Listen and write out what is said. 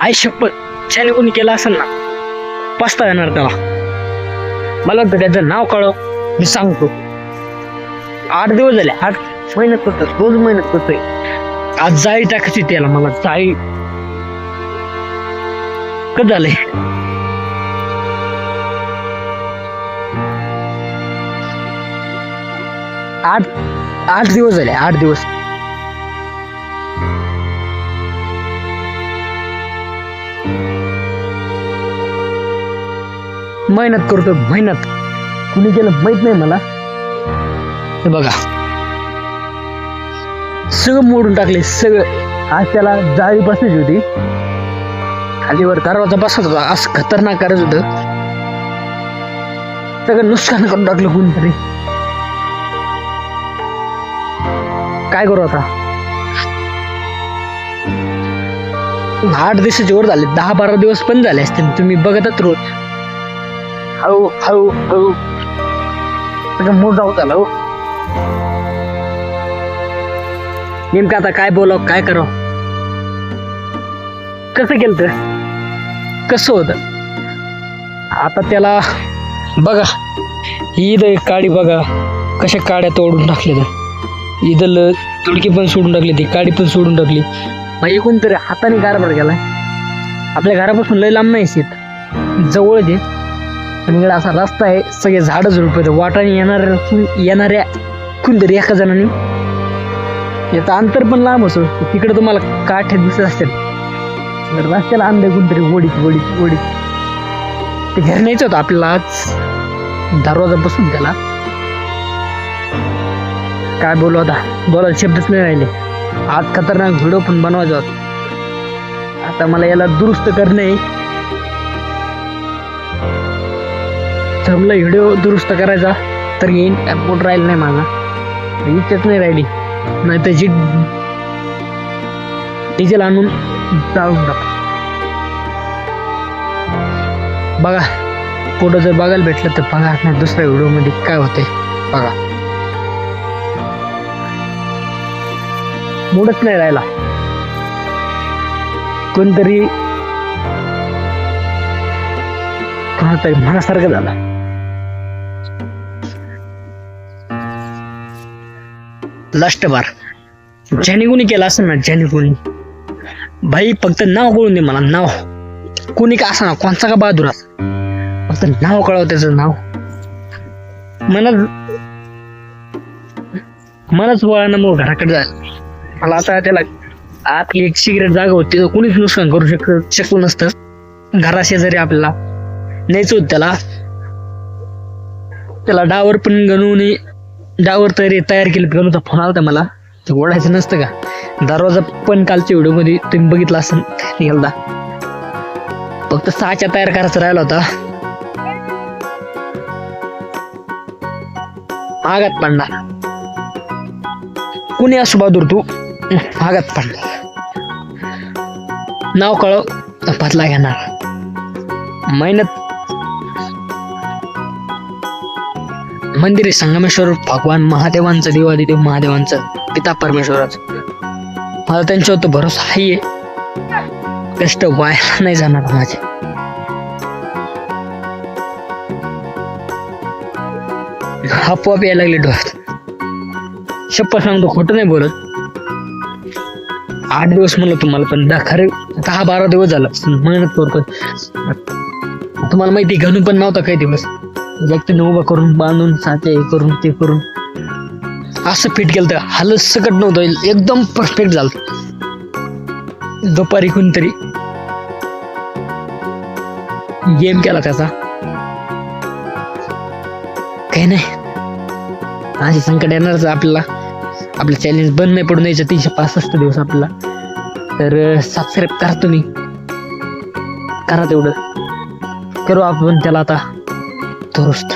आई शपथ, ज्याने कोणी केलं असेल ना पस्ता येणार त्याला. मला वाटतं त्याचं नाव कळव, मी सांगतो. 8 दिवस झाले, 8 मेहनत करतोय, रोज मेहनत करतोय. आज जाळी टाकायची त्याला, मला जाळी. कधी झालंय? आठ दिवस झाले, 8 दिवस. मेहनत करतो, मेहनत. कुणी केलं माहित नाही मला. हे बघा, सगळं मोडून टाकले, सगळं. आज त्याला जाळी बसायची होती, खालीवर दरवाजा बसत होता, असं खतरनाक करत होत. सगळं नुकसान करून टाकलं कोणीतरी. काय करू आता? 8 दिवसाचे वर झाले, 10-12 दिवस पण झाले असतील. तुम्ही बघतच रोज हळू हळू हळू मूड जाऊ झाला. नेमकं आता काय बोलाव, काय करावं? कसं केलं तर कसं होत? आता त्याला बघा, ही काडी बघा, कशा काड्या तोडून टाकल्या. इथं तुडकी पण सोडून टाकली, ती काडी पण सोडून टाकली. मग कोणतरी हाताने कारभार केलाय. आपल्या घरापासून लय लांब नाही शेत, जवळच आहे. आणि इकडे असा रस्ता आहे, सगळे झाडं झुडपं. वाटाने येणाऱ्या कोणतरी एका जणांनी, याचं अंतर पण लांब असो. तिकडे तुम्हाला काठे दिसत असतील. रस्त्याला आणलंय कोणतरी वडीत. ते घर न्यायचं होतं आपल्याला आज, दरवाजा बसून त्याला. काय बोलू आता, बोलायला शब्दच नाही राहिले. आज खतरनाक व्हिडिओ पण बनवायचा होता. आता मला याला दुरुस्त करणे, जमलं व्हिडिओ दुरुस्त करायचा तर येईन. मोठ राहिलं नाही माझा, इच्छाच नाही राहिली. नाही तर डिझेल आणून जाळून टाक. बघा, पुढं जर बघायला भेटलं तर बघा, नाही दुसऱ्या व्हिडिओ मध्ये काय होतंय बघा. मूडच नाही राहिला. कोणतरी कोणातरी मनासारखं झालं. लास्ट बार ज्याने कोणी केलं असं ना, ज्याने कोणी, भाई फक्त नाव कळून दे मला. नाव कोणी का असं ना, कोणचा का बहादूर असं, फक्त नाव कळव. त्याचं नाव मलाच वळानं मग घराकडे जायला. मला आता त्याला आतली एक सिगरेट जागा होती, तर कोणीच नुकसान करू शकलो नसतं. घराशेजारी आपल्याला न्यायचं होतं त्याला डावर पण डावर तयार केलं. गणूचा फोन आला मला, ते ओढायचं नसतं का? दरवाजा पण कालच्या व्हिडिओ मध्ये तुम्ही बघितला असेल, निघालता. फक्त 6च्या तयार करायचा राहिला होता. आगात पडणार, कुणी असो बहादूर, तू आगात पडणार. नाव कळव, बदला घेणार. मेहनत. मंदिर आहे संगमेश्वर भगवान महादेवांचं, देवादिदेव महादेवांचं, पिता परमेश्वराचं. मला त्यांच्यावर तर भरोसा आहे. कष्ट वाया नाही जाणार माझे. आपोआप यायला लागले डोळ्यात. शपथ सांगतो, खोटं नाही बोलत. 8 दिवस म्हणलं तुम्हाला, पण खरे 10-12 दिवस झालं मेहनत करतोय. तुम्हाला माहिती, गणू पण नव्हता काही दिवस. व्यक्तीने उभा करून, बांधून, साचे करून, ते करून असं फिट केलं तर हालत सकट नव्हतं, एकदम परफेक्ट झालं. दुपारी कोणतरी गेम केला त्याचा. काही नाही, अशी संकट येणारच आपल्याला. आपलं चॅलेंज बंद नाही पडून द्यायचं 365 दिवस आपल्याला. तर सबस्क्राईब करा, तुम्ही करा, तेवढं करू आपण त्याला आता दुरुस्त.